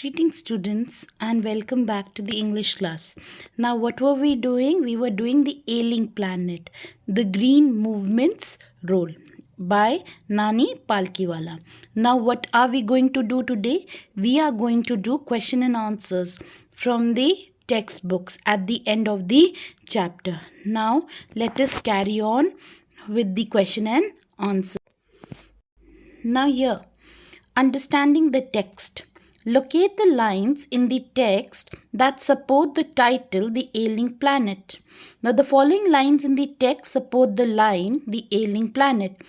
Greetings, students, and welcome back to the English class. Now, what were we doing? We were doing the Ailing Planet, the Green Movement's Role by Nani Palkiwala. Now, what are we going to do today? We are going to do question and answers from the textbooks at the end of the chapter. Now, let us carry on with the question and answer. Now, here, understanding the text. Locate the lines in the text that support the title, The Ailing Planet. Now, the following lines in the text support the line, The Ailing Planet.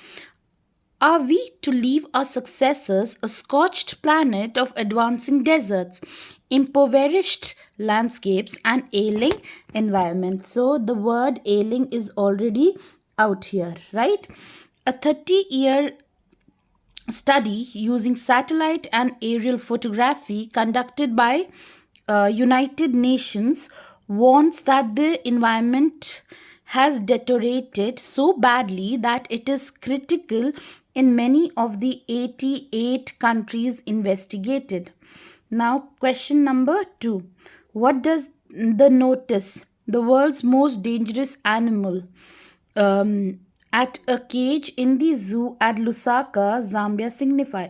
Are we to leave our successors a scorched planet of advancing deserts, impoverished landscapes, and ailing environments? So, the word ailing is already out here, right? A 30-year study using satellite and aerial photography conducted by United Nations warns that the environment has deteriorated so badly that it is critical in many of the 88 countries investigated. Now, question number 2. What does the notice, the world's most dangerous animal, at a cage in the zoo at Lusaka, Zambia signify?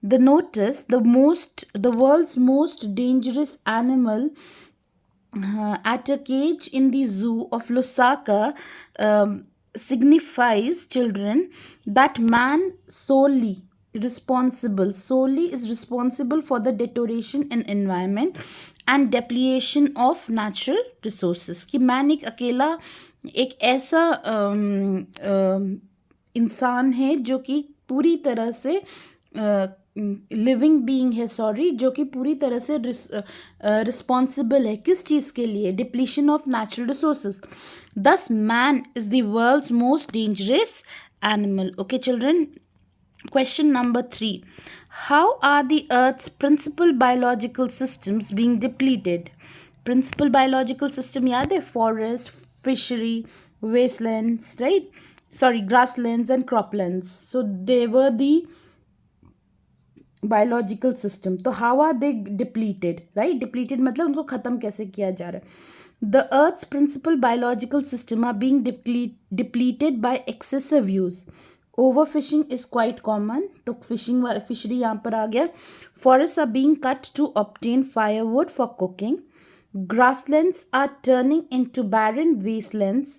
The notice, the world's most dangerous animal at a cage in the zoo of Lusaka signifies, children, that man solely is responsible for the deterioration in environment and depletion of natural resources. कि man एक अकेला एक ऐसा इंसान है जो कि पूरी तरह से लिविंग बीइंग है, जो कि पूरी तरह से रिस्पॉन्सिबल है किस चीज़ के लिए? Depletion of natural resources. Thus man is the world's most dangerous animal. Okay children, question number 3. How are the earth's principal biological systems being depleted? Principal biological system yaad hai? Forest, fishery, wastelands, right? Grasslands and croplands. So they were the biological system. तो how are they depleted, right? Depleted मतलब उनको ख़त्म कैसे किया जा रहा है? The earth's principal biological system are being depleted by excessive use. Overfishing is quite common. तो fishery यहाँ पर आ गया. Forests are being cut to obtain firewood for cooking. Grasslands are turning into barren wastelands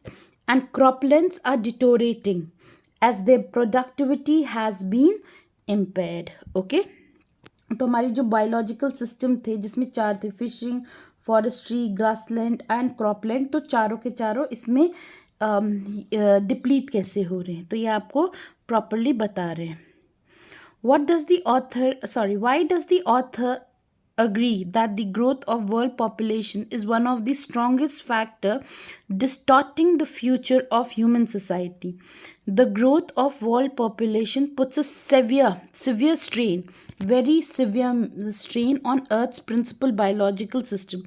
and croplands are deteriorating as their productivity has been impaired. Okay? तो हमारी जो biological system थे जिसमें 4 थे, fishing, forestry, grassland and cropland, तो चारों के चारों इसमें डिप्लीट कैसे हो रहे हैं, तो ये आपको प्रॉपरली बता रहे हैं. Why does the author agree that the growth of world population is one of the strongest factor distorting the future of human society? The growth of world population puts a severe strain, very severe strain on Earth's principal biological system.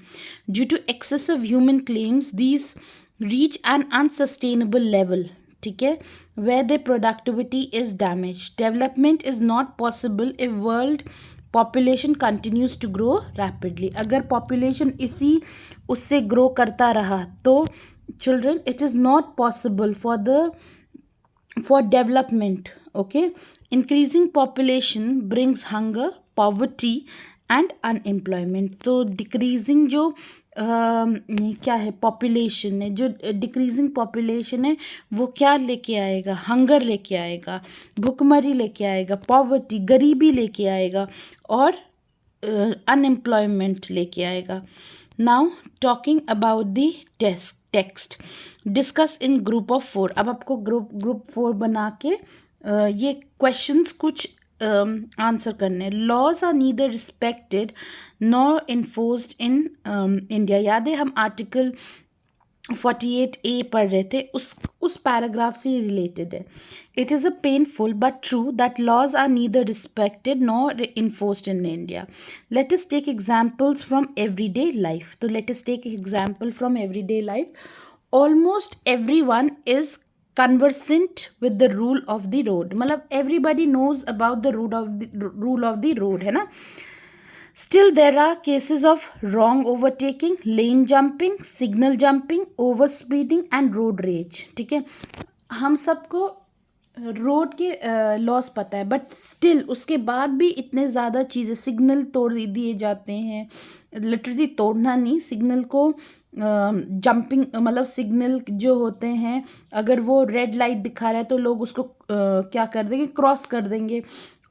Due to excessive human claims, these reach an unsustainable level, ठीक है, where their productivity is damaged. Development is not possible if world population continues to grow rapidly. अगर population इसी उससे grow करता रहा तो children, it is not possible for development. Okay, increasing population brings hunger, poverty and unemployment. तो decreasing जो क्या है, पॉपुलेशन है, जो डिक्रीजिंग पॉपुलेशन है वो क्या लेके आएगा? हंगर लेके आएगा, भुखमरी लेके आएगा, पॉवर्टी, गरीबी लेके आएगा और अनएम्प्लॉयमेंट लेके आएगा. Now talking about the text, discuss in group of 4. अब आपको ग्रुप 4 बना के ये क्वेश्चंस कुछ आंसर करने. Laws are neither respected nor enforced in India. याद है हम आर्टिकल 48A पढ़ रहे थे, उस पैराग्राफ से रिलेटेड है. It is a painful but true that laws are neither respected nor enforced in India. Let us take examples from everyday life. तो let us take example from everyday life. Almost everyone is conversant with the rule of the road. मतलब everybody knows about the rule of the road, है ना. Still, there are cases of wrong overtaking, lane jumping, signal jumping, over speeding and road rage. ठीक है, हम सबको road के loss पता है, बट स्टिल उसके बाद भी इतने ज़्यादा चीज़ें, सिग्नल तोड़ दिए जाते हैं, लिटरली तोड़ना नहीं, सिग्नल को जंपिंग, मतलब सिग्नल जो होते हैं अगर वो रेड लाइट दिखा रहा है तो लोग उसको क्या कर देंगे, क्रॉस कर देंगे,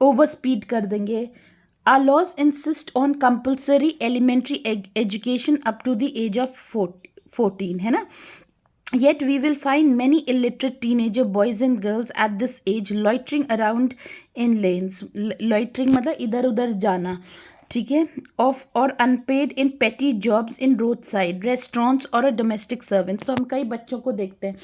ओवर स्पीड कर देंगे. Our laws insist on compulsory elementary education up to the age of 14, है ना. Yet we will find many illiterate teenager boys and girls at this age loitering around in lanes. Loitering मतलब इधर उधर जाना, ठीक है, ऑफ और unpaid इन पेटी jobs in road side restaurants और डोमेस्टिक सर्वेंट्स. तो हम कई बच्चों को देखते हैं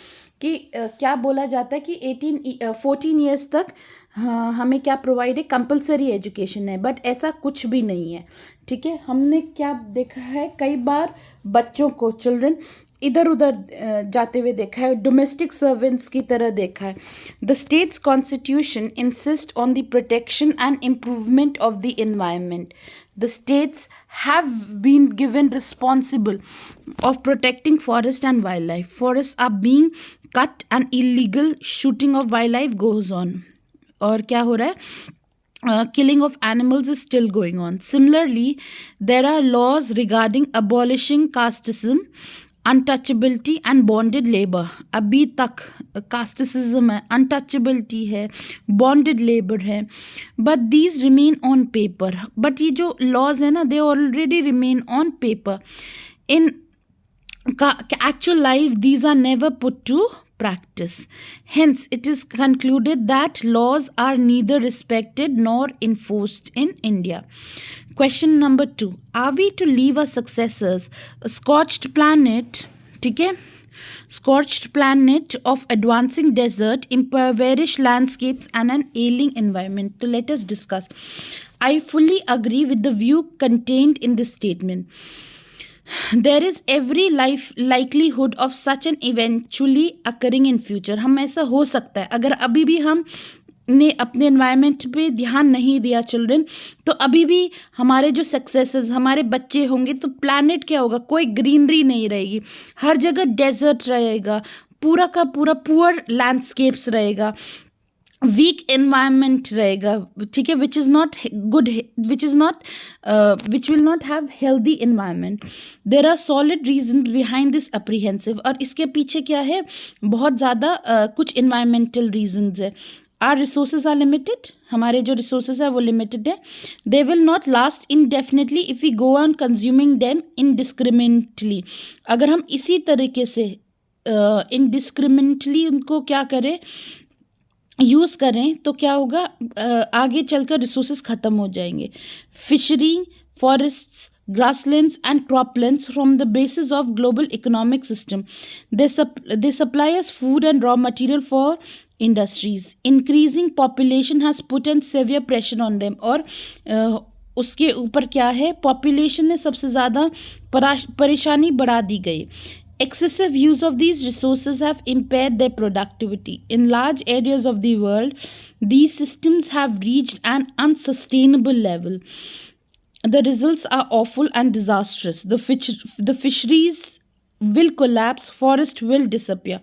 कि क्या बोला जाता है कि 14 ईयर्स तक हमें क्या प्रोवाइड है, कंपलसरी एजुकेशन है, बट ऐसा कुछ भी नहीं है. ठीक है, हमने क्या देखा है, कई बार बच्चों को, चिल्ड्रन इधर उधर जाते हुए देखा है, डोमेस्टिक सर्वेंट्स की तरह देखा है. The states constitution insist on the protection and improvement of the environment. The states have been given responsible of protecting forest and wildlife. Forests are being cut and illegal shooting of wildlife goes on. और क्या हो रहा है, killing of animals is still going on. Similarly, there are laws regarding abolishing casteism, untouchability and bonded labour. अभी तक कास्टिसिज्म है, untouchability है, bonded labour है, but these remain on paper. But ये जो लॉज है ना, they already remain on paper. In actual life these are never put to practice. Hence it is concluded that laws are neither respected nor enforced in India. Question number 2, are we to leave our successors a scorched planet, ठीक है, scorched planet of advancing desert, impoverished landscapes and an ailing environment? So let us discuss. I fully agree with the view contained in this statement. There is every likelihood of such an eventually occurring in future. हम ऐसा हो सकता है, अगर अभी भी हम ने अपने एनवायरनमेंट पे ध्यान नहीं दिया चिल्ड्रन, तो अभी भी हमारे जो सक्सेसेस, हमारे बच्चे होंगे तो प्लैनेट क्या होगा, कोई ग्रीनरी नहीं रहेगी, हर जगह डेजर्ट रहेगा, पूरा का पूरा पुअर लैंडस्केप्स रहेगा, वीक एनवायरनमेंट रहेगा, ठीक है, which is not good, which will not have healthy environment. There are solid reason behind this apprehensive. और इसके पीछे क्या है, बहुत ज़्यादा कुछ इन्वायरमेंटल रीजन्स है. आर रिसोर्सेज आर लिमिटेड, हमारे जो रिसोर्सेज है वो लिमिटेड है. They will not last indefinitely if we go on consuming them indiscriminately. अगर हम इसी तरीके से इनडिस्क्रिमिनेटली उनको क्या करें, यूज़ करें, तो क्या होगा, आगे चलकर रिसोर्सेज ख़त्म हो जाएंगे. Fishery, forests, grasslands and croplands form the basis of global economic system. They supply us food and raw material for industries. Increasing population has put in severe pressure on them. और उसके ऊपर क्या है, population ने सबसे ज़्यादा परेशानी बढ़ा दी गई. Excessive use of these resources have impaired their productivity. In large areas of the world, these systems have reached an unsustainable level. The results are awful and disastrous. The fisheries will collapse, forests will disappear,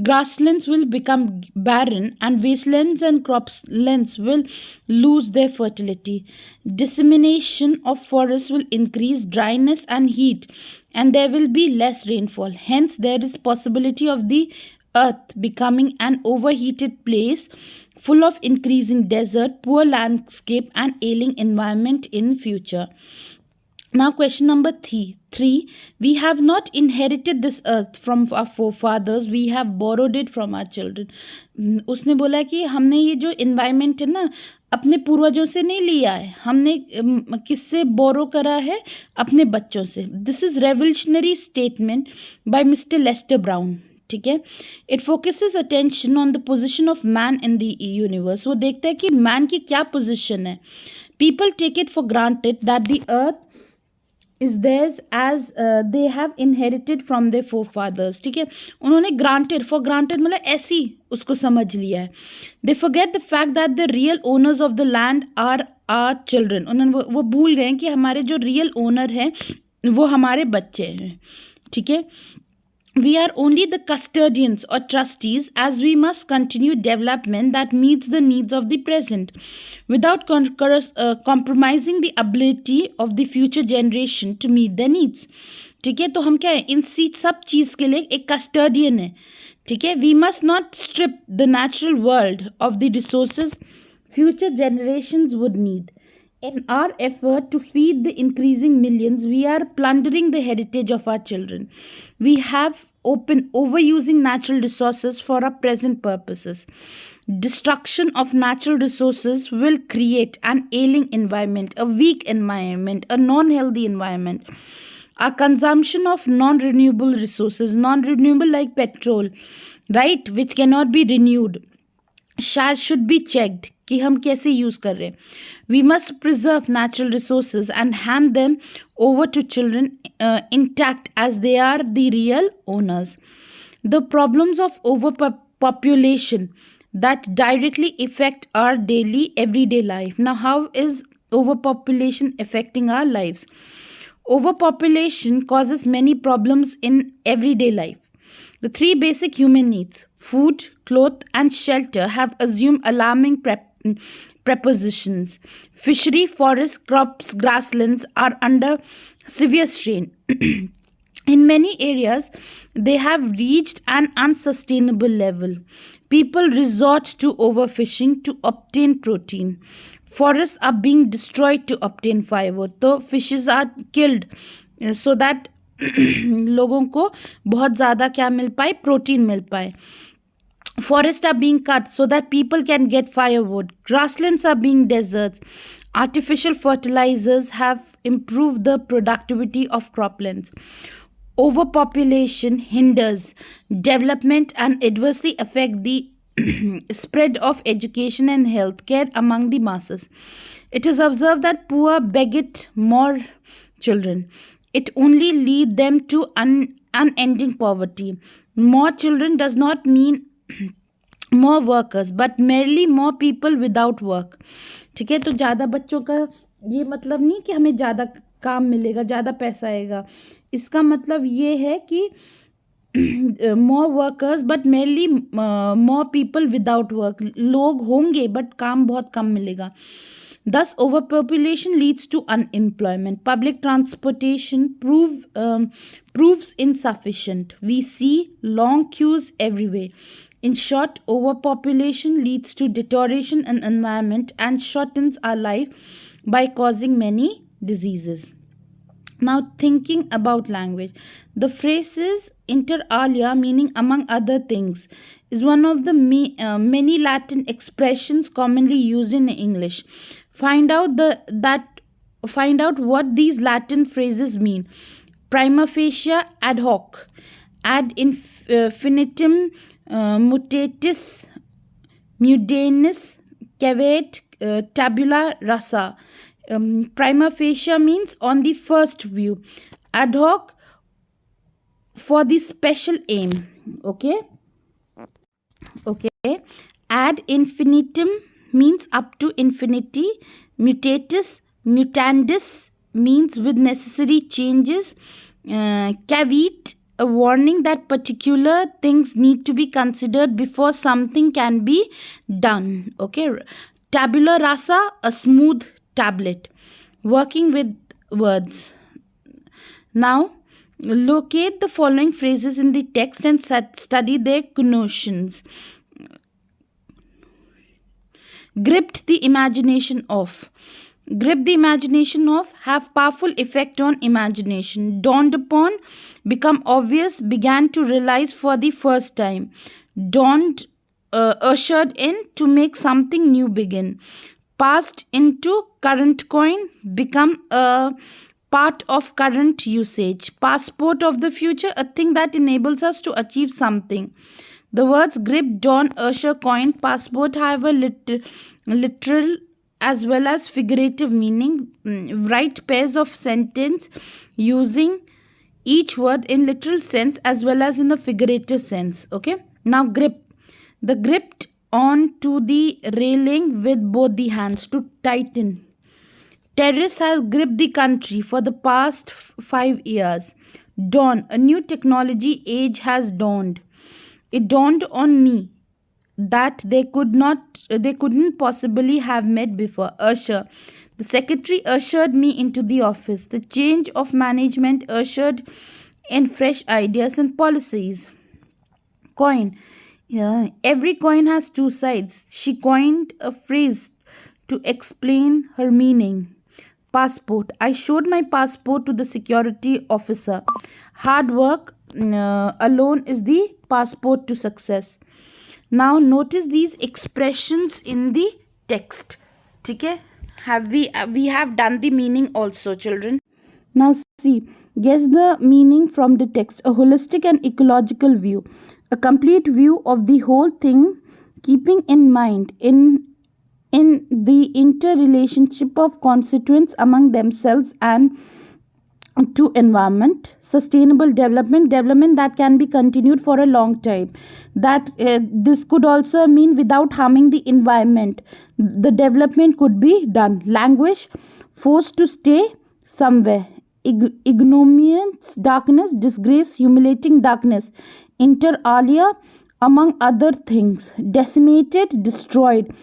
grasslands will become barren, and wastelands and croplands will lose their fertility. Dissemination of forests will increase dryness and heat, and there will be less rainfall. Hence, there is possibility of the earth becoming an overheated place full of increasing desert, poor landscape and ailing environment in future. Now question number 3, we have not inherited this earth from our forefathers, we have borrowed it from our children. उसने बोला कि हमने ये जो environment है ना, अपने पूर्वजों से नहीं लिया है, हमने किससे बोरो करा है, अपने बच्चों से. This is revolutionary statement by Mr Lester Brown. ठीक है, it focuses attention on the position of man in the universe. वो देखता है कि मैन की क्या पोजीशन है. People take it for granted that the earth is theirs as they have inherited from their forefathers. ठीक है, उन्होंने ग्रांटेड, फॉर ग्रांटेड मतलब ऐसी उसको समझ लिया है. They forget the fact that the real owners of the land are our children. उन्होंने वो भूल गए कि हमारे जो रियल ओनर हैं वो हमारे बच्चे हैं. ठीक है. We are only the custodians or trustees, as we must continue development that meets the needs of the present without compromising the ability of the future generation to meet their needs. ठीक है. तो हम क्या है, इन सब चीज़ के लिए एक कस्टोडियन है. ठीक है. We must not strip the natural world of the resources future generations would need. In our effort to feed the increasing millions, we are plundering the heritage of our children. We have overusing natural resources for our present purposes. Destruction of natural resources will create an ailing environment, a weak environment, a non-healthy environment. Our consumption of non-renewable resources, non-renewable like petrol, right, which cannot be renewed, should be checked कि हम कैसे use कर रहे हैं. We must preserve natural resources and hand them over to children intact as they are the real owners. The problems of overpopulation that directly affect our everyday life. Now, how is overpopulation affecting our lives? Overpopulation causes many problems in everyday life. The three basic human needs, food, cloth, and shelter, have assumed alarming prepositions. Fishery, forests, crops, grasslands are under severe strain. In many areas, they have reached an unsustainable level. People resort to overfishing to obtain protein. Forests are being destroyed to obtain firewood. So fishes are killed so that लोगों को बहुत ज़्यादा क्या मिल पाए, protein मिल पाए. Forests are being cut so that people can get firewood. Grasslands are being deserts. Artificial fertilizers have improved the productivity of croplands. Overpopulation hinders development and adversely affect the spread of education and health care among the masses. It is observed that poor beget more children. It only leads them to unending poverty. More children does not mean more workers but merely more people without work. ठीक है. तो ज़्यादा बच्चों का ये मतलब नहीं कि हमें ज़्यादा काम मिलेगा, ज़्यादा पैसा आएगा. इसका मतलब ये है कि more workers but merely more people without work. लोग होंगे बट काम बहुत कम मिलेगा. Thus, overpopulation leads to unemployment. Public transportation proves insufficient. We see long queues everywhere. In short, overpopulation leads to deterioration in environment and shortens our life by causing many diseases. Now, thinking about language. The phrases inter alia, meaning among other things, is one of the many Latin expressions commonly used in English. Find out what these Latin phrases mean. Prima facie, ad hoc, ad infinitum, mutatis mundanius, caveat, tabula rasa. Prima facie means on the first view. Ad hoc for the special aim. Okay. Ad infinitum means up to infinity. Mutatis mutandis means with necessary changes. Caveat, a warning that particular things need to be considered before something can be done. Okay. Tabula rasa, a smooth tablet. Working with words. Now, locate the following phrases in the text and study their connotations. Gripped the imagination of. Grip the imagination of, have powerful effect on imagination. Dawned upon, become obvious, began to realize for the first time. Dawned, ushered in, to make something new begin. Passed into, current coin, become a part of current usage. Passport of the future, a thing that enables us to achieve something. The words grip, dawn, usher, coin, passport have a literal as well as figurative meaning. Write pairs of sentence using each word in literal sense as well as in the figurative sense. Okay. Now grip. The gripped on to the railing with both the hands, to tighten. Terrorists have gripped the country for the past 5 years. Dawn, a new technology age has dawned. It dawned on me that they couldn't possibly have met before. Usher. The secretary ushered me into the office. The change of management ushered in fresh ideas and policies. Coin. Yeah, every coin has two sides. She coined a phrase to explain her meaning. Passport. I showed my passport to the security officer. Hard work alone is the passport to success. Now notice these expressions in the text. Okay? We have done the meaning also, children. Now see, guess the meaning from the text. A holistic and ecological view, a complete view of the whole thing, keeping in mind in the interrelationship of constituents among themselves and to environment. Sustainable development that can be continued for a long time. That this could also mean without harming the environment, the development could be done. Language, forced to stay somewhere. Ignominious darkness, disgrace, humiliating darkness, inter alia, among other things. Decimated, destroyed,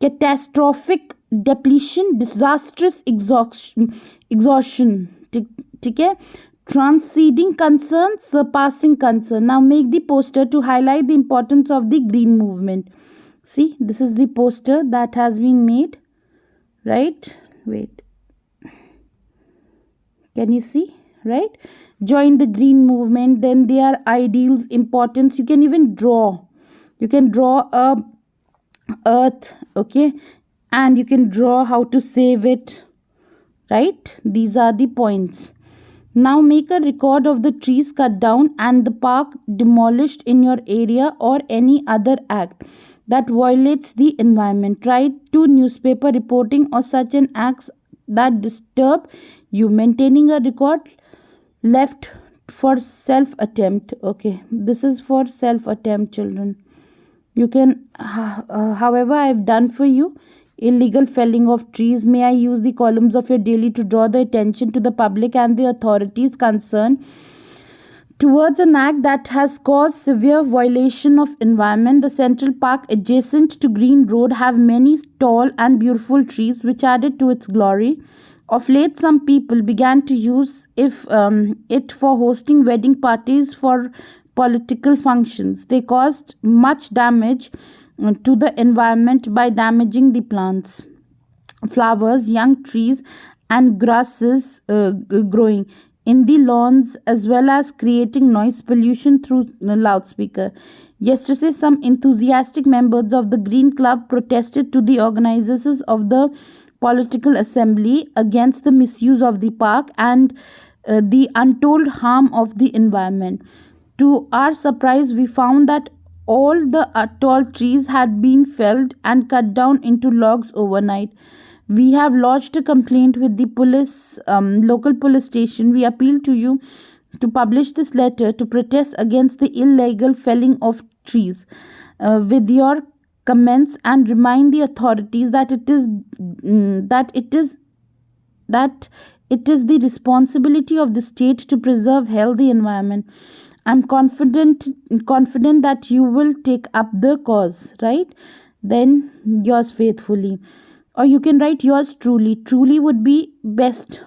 catastrophic depletion, disastrous exhaustion. ठीक है, transcending concern, surpassing concern. Now make the poster to highlight the importance of the green movement. See, this is the poster that has been made, right? Wait, can you see? Right, join the green movement, then their ideals, importance. You can even draw, you can draw a earth, okay, and you can draw how to save it, right? These are the points. Now make a record of the trees cut down and the park demolished in your area or any other act that violates the environment. Write to newspaper reporting or such an acts that disturb you. Maintaining a record left for self attempt. Okay, this is for self attempt, children. You can, however, I have done for you. Illegal felling of trees. May I use the columns of your daily to draw the attention to the public and the authorities concerned towards an act that has caused severe violation of environment. The Central Park adjacent to Green Road have many tall and beautiful trees which added to its glory. Of late, some people began to use it for hosting wedding parties for political functions. They caused much damage to the environment by damaging the plants, flowers, young trees, and grasses growing in the lawns, as well as creating noise pollution through the loudspeaker. Yesterday, some enthusiastic members of the Green Club protested to the organizers of the political assembly against the misuse of the park and the untold harm of the environment. To our surprise, we found that all the tall trees had been felled and cut down into logs overnight. We have lodged a complaint with the local police station. We appeal to you to publish this letter to protest against the illegal felling of trees. With your comments, and remind the authorities that it is the responsibility of the state to preserve healthy environment. I'm confident that you will take up the cause, right? Then yours faithfully, or you can write yours truly. Truly would be best.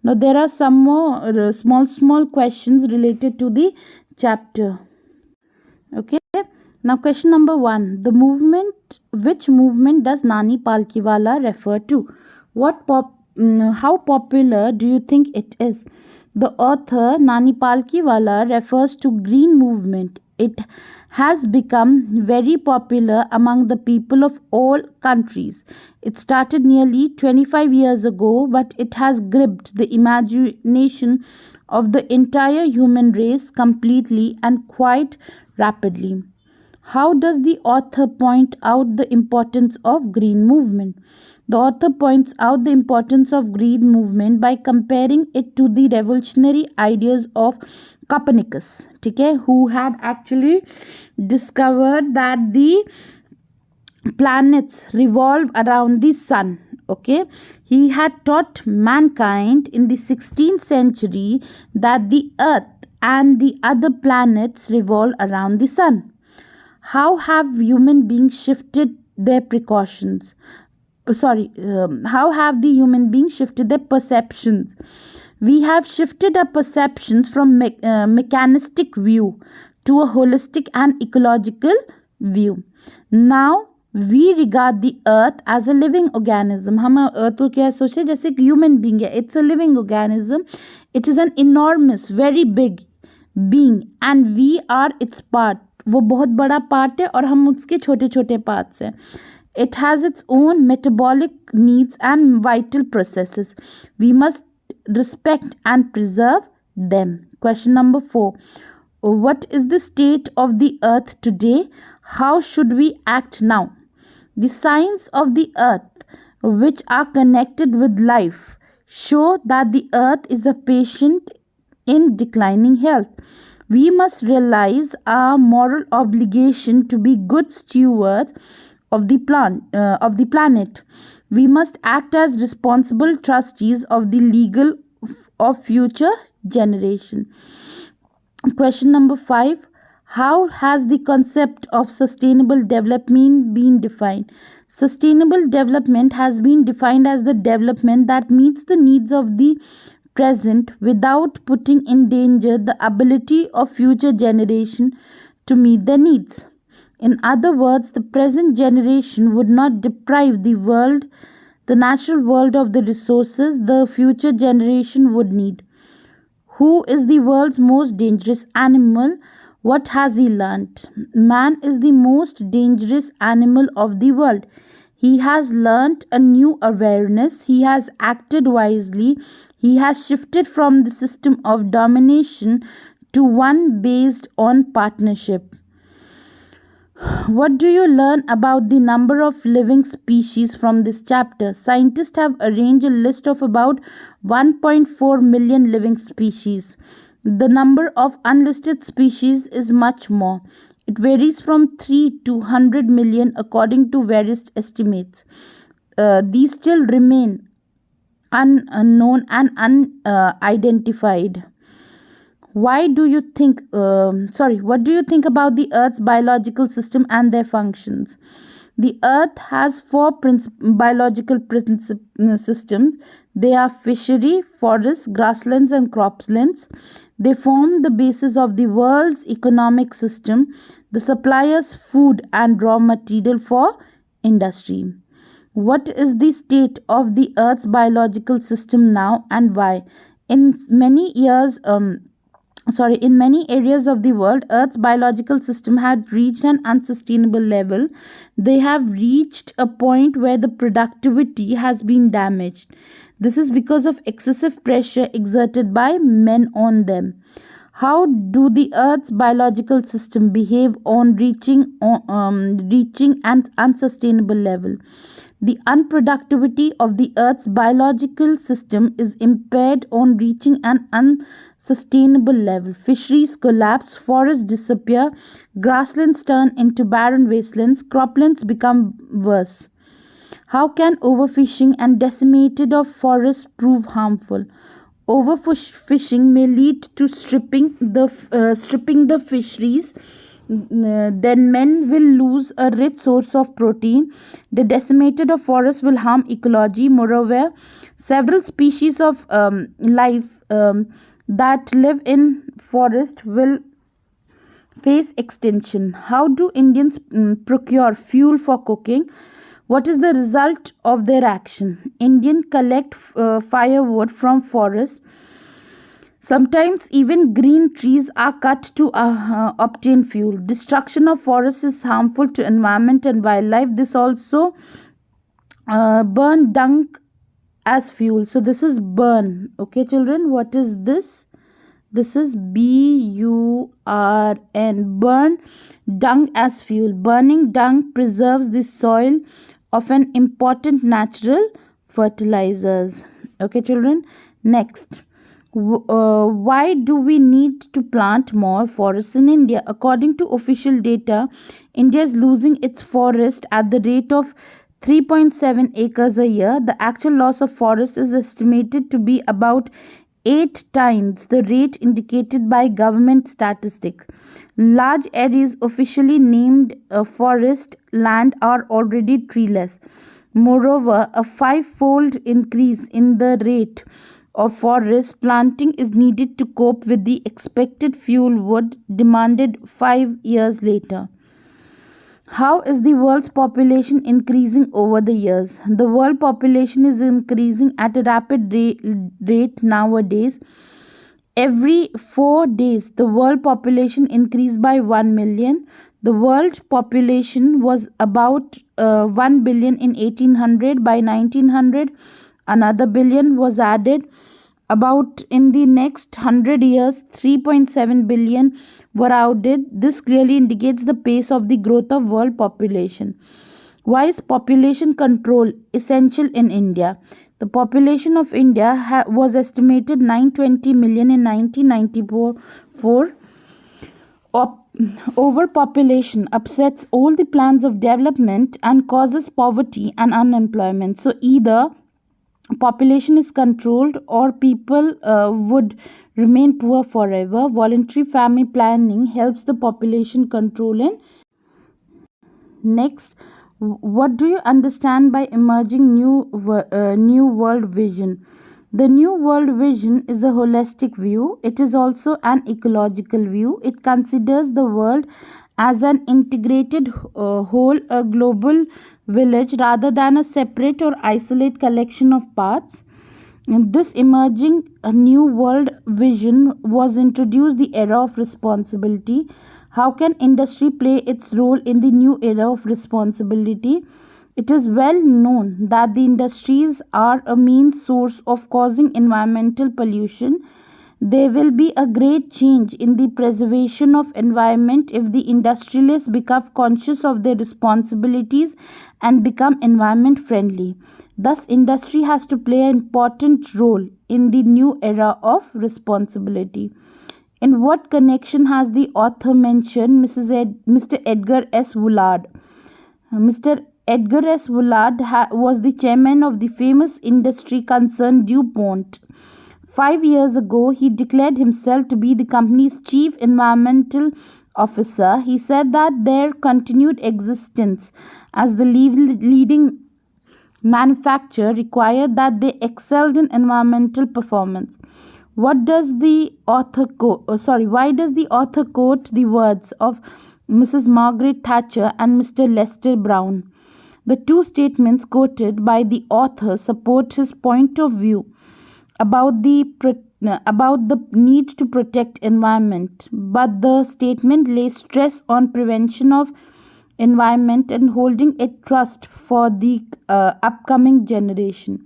Now there are some more small questions related to the chapter. Okay, now question number 1. Which movement does Nani Palkiwala refer to? How popular do you think it is? The author Nani Palkiwala refers to green movement. It has become very popular among the people of all countries. It started nearly 25 years ago, but it has gripped the imagination of the entire human race completely and quite rapidly. How does the author point out the importance of green movement? The author points out the importance of green movement by comparing it to the revolutionary ideas of Copernicus, who had actually discovered that the planets revolve around the sun. Okay, he had taught mankind in the 16th century that the earth and the other planets revolve around the sun. How have human beings shifted their precautions? How have the human beings shifted their perceptions? We have shifted our perceptions from mechanistic view to a holistic and ecological view. Now we regard the earth as a living organism. हम earth को क्या सोचे जैसे एक human being है. It's a living organism. It is an enormous, very big being and we are its part. वो बहुत बड़ा part है और हम उसके छोटे छोटे parts हैं. It has its own metabolic needs and vital processes. We must respect and preserve them. Question number 4. What is the state of the earth today? How should we act now? The signs of the earth, which are connected with life, show that the earth is a patient in declining health. We must realize our moral obligation to be good stewards of the planet. We must act as responsible trustees of the legal of future generation. Question number 5. How has the concept of sustainable development been defined? Sustainable development has been defined as the development that meets the needs of the present without putting in danger the ability of future generation to meet their needs. In other words, the present generation would not deprive the natural world of the resources the future generation would need. Who is the world's most dangerous animal? What has he learnt? Man is the most dangerous animal of the world. He has learnt a new awareness. He has acted wisely. He has shifted from the system of domination to one based on partnership. What do you learn about the number of living species from this chapter? Scientists have arranged a list of about 1.4 million living species. The number of unlisted species is much more. It varies from 3 to 100 million according to various estimates. These still remain unknown and unidentified. What do you think about the earth's biological system and their functions? The earth has four biological systems. They are fishery, forests, grasslands and croplands. They form the basis of the world's economic system. The suppliers food and raw material for industry. What is the state of the earth's biological system now and why? In many areas of the world, Earth's biological system had reached an unsustainable level. They have reached a point where the productivity has been damaged. This is because of excessive pressure exerted by men on them. How do the Earth's biological system behave on reaching an unsustainable level? The unproductivity of the Earth's biological system is impaired on reaching an unsustainable level. Fisheries collapse, forests disappear, grasslands turn into barren wastelands, croplands become worse. How can overfishing and decimated of forests prove harmful? Overfishing may lead to stripping the fisheries. Then men will lose a rich source of protein. The decimated of forest will harm ecology. Moreover, several species of life that live in forest will face extinction. How do Indians procure fuel for cooking? What is the result of their action? Indians collect firewood from forests. Sometimes even green trees are cut to obtain fuel. Destruction of forests is harmful to environment and wildlife. This also burn dung as fuel. So this is burn. Okay, children, what is this? This is BURN. Burn dung as fuel. Burning dung preserves the soil of an important natural fertilizers. Okay, children. Next. Why do we need to plant more forests in India? According to official data, India is losing its forest at the rate of 3.7 acres a year. The actual loss of forest is estimated to be about 8 times the rate indicated by government statistics. Large areas officially named forest land are already treeless. Moreover, a five-fold increase in the rate of forest planting is needed to cope with the expected fuel wood demanded 5 years later. How is the world's population increasing over the years? The world population is increasing at a rapid rate nowadays. Every 4 days, the world population increased by 1 million. The world population was about 1 billion in 1800. By 1900, another billion was added. About in the next 100 years, 3.7 billion were added. This clearly indicates the pace of the growth of world population. Why is population control essential in India? The population of India was estimated 920 million in 1994. Overpopulation upsets all the plans of development and causes poverty and unemployment. So either population is controlled or people would remain poor forever. Voluntary family planning helps the population control. In next, what do you understand by emerging new world vision? The new world vision is a holistic view. It is also an ecological view. It considers the world as an integrated whole, a global village rather than a separate or isolate collection of parts. And this emerging new world vision was introduced the era of responsibility. How can industry play its role in the new era of responsibility? It is well known that the industries are a main source of causing environmental pollution. There will be a great change in the preservation of environment if the industrialists become conscious of their responsibilities and become environment friendly. Thus, industry has to play an important role in the new era of responsibility. In what connection has the author mentioned Mr. Edgar S. Woolard? Mr. Edgar S. Woolard was the chairman of the famous industry concern DuPont. 5 years ago, he declared himself to be the company's chief environmental officer. He said that their continued existence as the leading manufacturer required that they excelled in environmental performance. What does the author why does the author quote the words of Mrs. Margaret Thatcher and Mr. Lester Brown? The two statements quoted by the author support his point of view about the need to protect environment, but the statement lays stress on prevention of environment and holding a trust for the upcoming generation.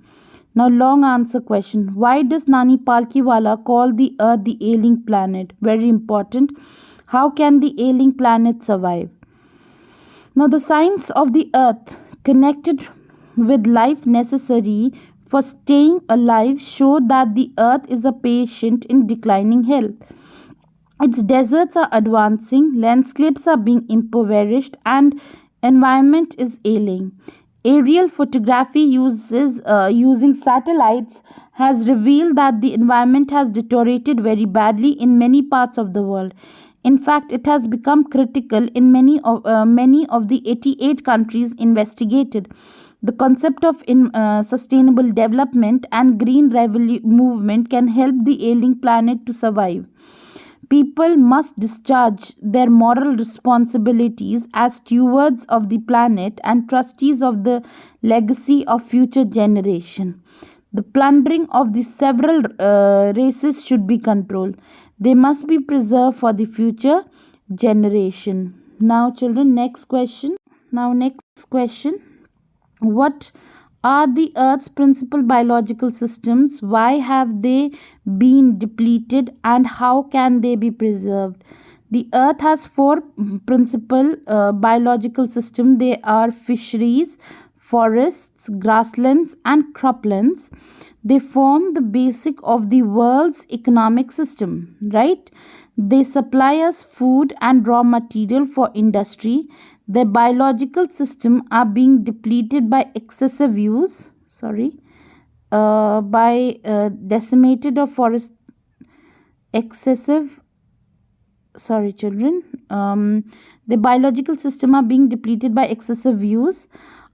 Now, long answer question. Why does Nani Palkiwala call the earth the ailing planet? Very important. How can the ailing planet survive? Now, the science of the earth connected with life necessary for staying alive show that the earth is a patient in declining health. Its deserts are advancing, landscapes are being impoverished, and environment is ailing. Aerial photography using satellites has revealed that the environment has deteriorated very badly in many parts of the world. In fact, it has become critical in many of the 88 countries investigated. The concept of sustainable development and green movement can help the ailing planet to survive. People must discharge their moral responsibilities as stewards of the planet and trustees of the legacy of future generation. The plundering of the several races should be controlled. They must be preserved for the future generation. Now, children, next question. What are the Earth's principal biological systems? Why have they been depleted and how can they be preserved? The Earth has four principal biological systems. They are fisheries, forests, grasslands, and croplands. They form the basic of the world's economic system, right? They supply us food and raw material for industry. Their biological system are being depleted by excessive use, by decimated or forest excessive sorry children the biological system are being depleted by excessive use.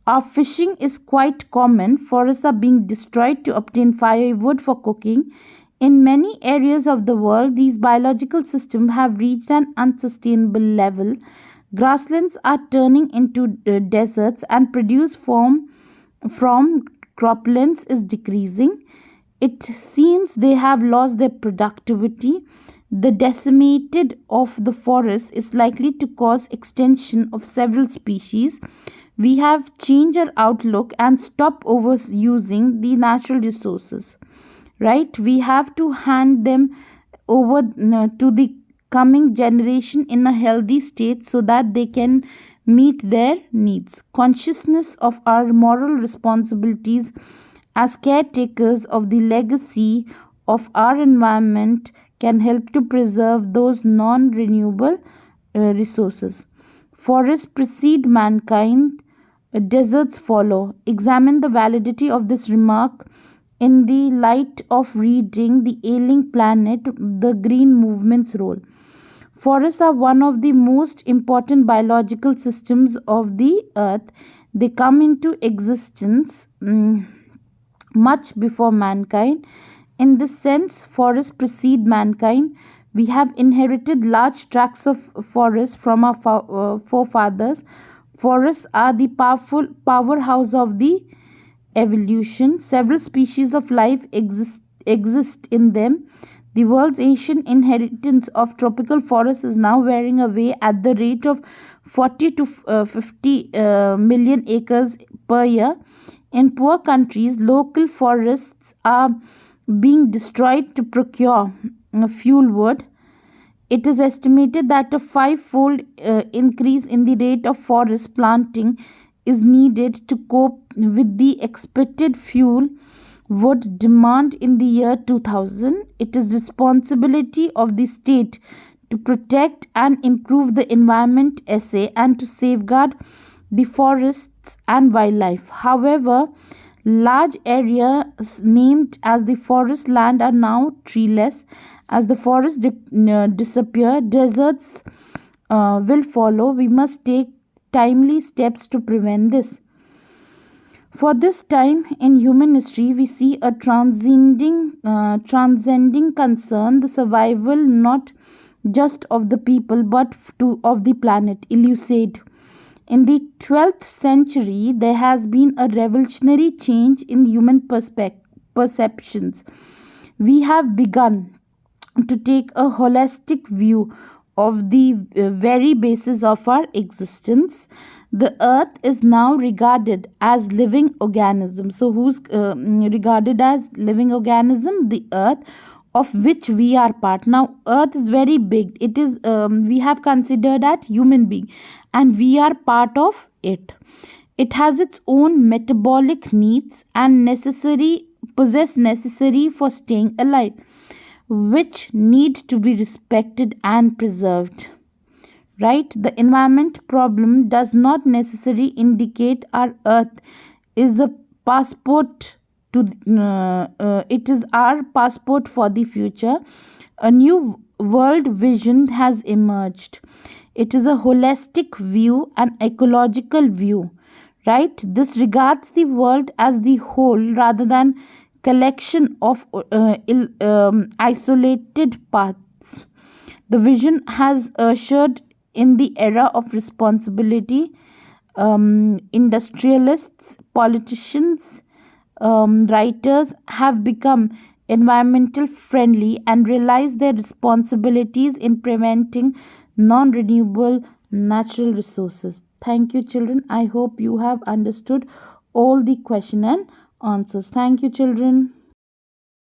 Our fishing is quite common. Forests are being destroyed to obtain firewood for cooking. In many areas of the world, these biological systems have reached an unsustainable level. Grasslands are turning into deserts, and produce from croplands is decreasing. It seems they have lost their productivity. The decimated of the forest is likely to cause extinction of several species. We have changed our outlook and stop overusing the natural resources. Right? We have to hand them over to the coming generation in a healthy state so that they can meet their needs. Consciousness of our moral responsibilities as caretakers of the legacy of our environment can help to preserve those non renewable resources. Forests precede mankind, deserts follow. Examine the validity of this remark in the light of reading The Ailing Planet, The Green Movement's Role. Forests are one of the most important biological systems of the earth. They come into existence much before mankind. In this sense, forests precede mankind. We have inherited large tracts of forest from our forefathers. Forests are the powerhouse of the evolution. Several species of life exist in them. The world's ancient inheritance of tropical forests is now wearing away at the rate of 40 to 50 million acres per year. In poor countries, local forests are being destroyed to procure fuel wood. It is estimated that a five-fold increase in the rate of forest planting is needed to cope with the expected fuel would demand in the year 2000. It is responsibility of the state to protect and improve the environment essay and to safeguard the forests and wildlife. However, large areas named as the forest land are now treeless. As the forests disappear, deserts will follow. We must take timely steps to prevent this. For this time in human history, we see a transcending concern, the survival not just of the people but of the planet, elucid. In the 12th century, there has been a revolutionary change in human perceptions. We have begun to take a holistic view of the very basis of our existence. The earth is now regarded as living organism. So who's regarded as living organism? The earth, of which we are part. Now earth is very big. It is we have considered that human being, and we are part of it. It has its own metabolic needs and necessary for staying alive, which need to be respected and preserved. Right? The environment problem does not necessarily indicate our earth is a passport to it is our passport for the future. A new world vision has emerged. It is a holistic view, an ecological view. Right? This regards the world as the whole rather than collection of isolated parts. The vision has ushered in the era of responsibility. Industrialists, politicians, writers have become environmental friendly and realize their responsibilities in preventing non renewable natural resources. Thank you, children. I hope you have understood all the question and answers. Thank you, children.